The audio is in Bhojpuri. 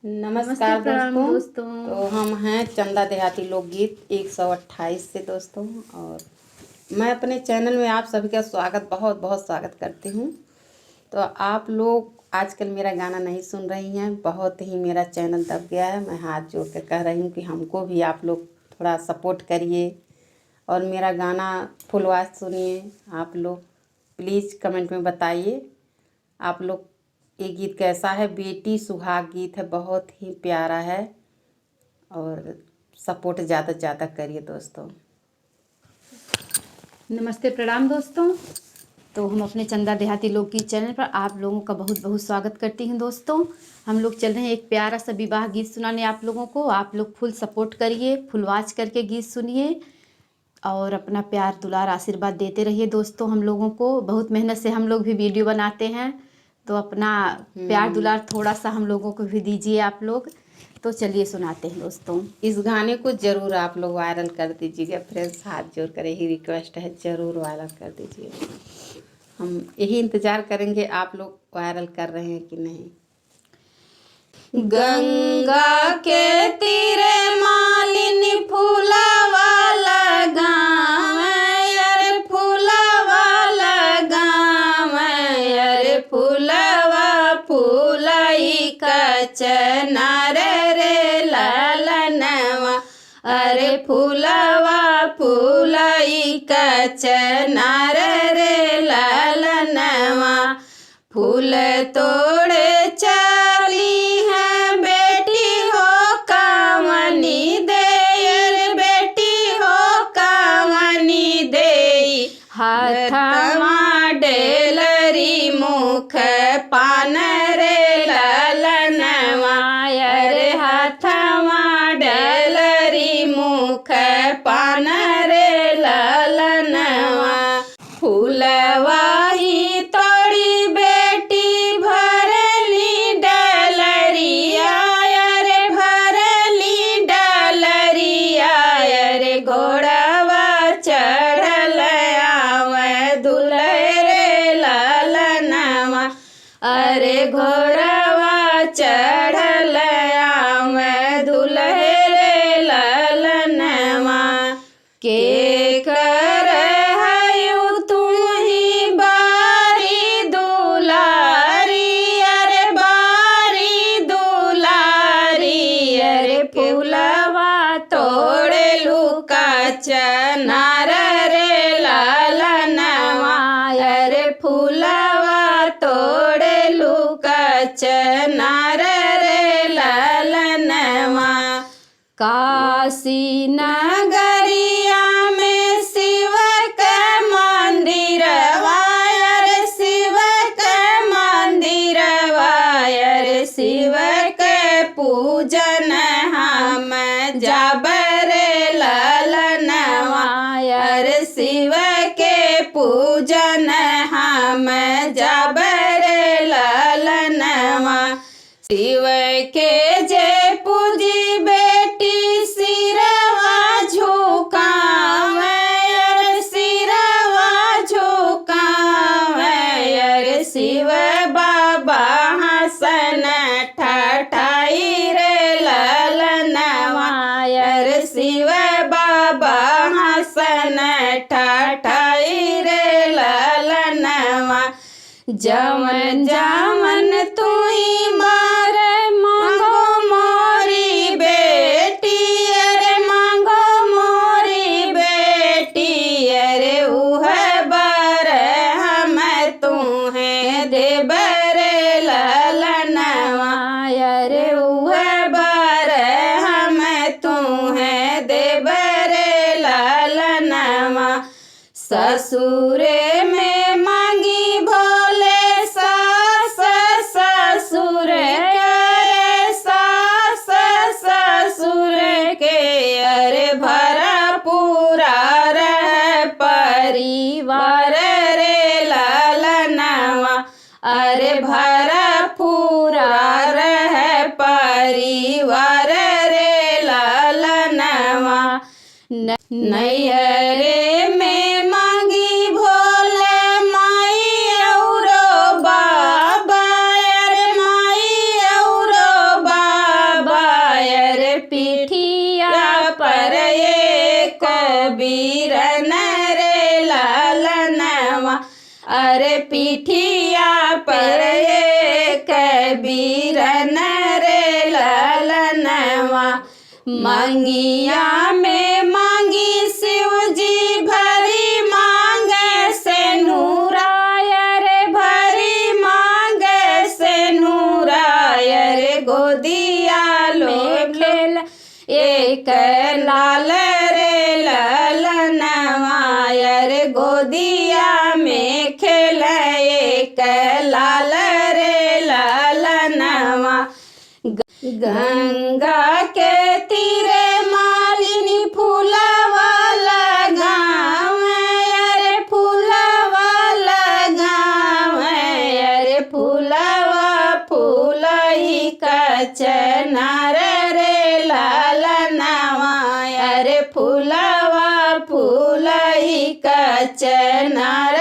नमस्कार प्रणाम दोस्तों। दोस्तों। तो हम हैं चंदा देहाती लोकगीत 128 से दोस्तों, और मैं अपने चैनल में आप सभी का बहुत बहुत स्वागत करती हूँ। तो आप लोग आजकल मेरा गाना नहीं सुन रही हैं, बहुत ही मेरा चैनल दब गया है। मैं हाथ जोड़ कर कह रही हूँ कि हमको भी आप लोग थोड़ा सपोर्ट करिए और मेरा गाना फुल आवाज़ सुनिए। आप लोग प्लीज़ कमेंट में बताइए आप लोग ये गीत कैसा है। बेटी सुहाग गीत है, बहुत ही प्यारा है, और सपोर्ट ज़्यादा से ज़्यादा करिए दोस्तों। नमस्ते प्रणाम दोस्तों। तो हम अपने चंदा देहाती लोकगीत चैनल पर आप लोगों का बहुत बहुत स्वागत करती हूँ दोस्तों। हम लोग चल रहे हैं एक प्यारा सा विवाह गीत सुनाने आप लोगों को। आप लोग फुल सपोर्ट करिए, फुल वॉच करके गीत सुनिए और अपना प्यार दुलार आशीर्वाद देते रहिए दोस्तों। हम लोगों को बहुत मेहनत से हम लोग भी वीडियो बनाते हैं, तो अपना प्यार दुलार थोड़ा सा हम लोगों को भी दीजिए आप लोग। तो चलिए सुनाते हैं दोस्तों। इस गाने को ज़रूर आप लोग वायरल कर दीजिएगा फ्रेंड्स, हाथ जोड़ कर यही रिक्वेस्ट है, ज़रूर वायरल कर दीजिए। हम यही इंतज़ार करेंगे आप लोग वायरल कर रहे हैं कि नहीं। गंगा के तीरे मालिनी फूलवा लगाव, अरे फूलवा लगाव, अरे फूलवा फूलई कचनार रे ललनवा, अरे फूलवा फूलई कचनार रे ललनवा। फूल तोड़े चली है बेटी हो कामनी दे, अरे बेटी हो कामनी दे। हाथमा डेलरी मुख पान रे ललनवा, अरे हाथमा डेलरी मुख पान रे ललनवा। फूलवा ही तोड़ी बेटी भरली डलरिया, अरे भरली डलरिया, अरे घोड़वा चढ़ल आवे दुल्हे रे ललनवा, अरे घोड़वा चढ़ल आवे दुल्हे रे ललनवा। के कर हयु तुम्ही बारी दुलारी, अरे बारी दुलारी, अरे फूलवा तोड़े लुका चनार रे ललनवा, अरे फूलवा तोड़े लुका चनार रे ललनवा। काशी नगरिया में शिव के मंदिरवा, अरे शिव के मंदिरवा, अरे शिव के पूजन हम जाब रे ललनवा, अरे शिव के पूजन हम जाब रे ललनवा। शिव के जे पूजी बेटी सिरवा झुकावे, अरे सिरवा झुकावे, अरे शिव बाबा हसन ठठाई रे ललनवा, अरे शिव बाबा हसन ठठाई रे ललनवा। जमन जमन तू ही मार मांगो मोरी बेटी, अरे मांगो मोरी बेटी, अरे उह बर हम तुम्हें देब रे ललनवा, अरे उह बर हम तुम्हें देब रे ललनवा। ससुरे में मांगी भोले सास ससुर के, सास ससुर के, अरे भरा पूरा रह परिवार रे ललनवा, अरे भरा पूरा रह परिवार रे ललनवा। नैहरे में मांगी भोले माई औरो बाबा, अरे माई औरो बाबा, बीरन रे लालनवा, अरे पीठिया पर एक बीरन रे लालनवा। मंगिया में मांगी शिव जी भरी मांगे से नूराय रे, भरी मांगे से नूराय रे। गोदिया लोग एक लाल रे ललनवा, रे गोदिया में खेल एक लाल रे ललनवा। गंगा के तीरे मालिनी फूलवा लगावे, अरे फूलवा लगावे, अरे फूलवा फूलई कचनार रे लालनवा, अरे फूलवा फूलई कचनार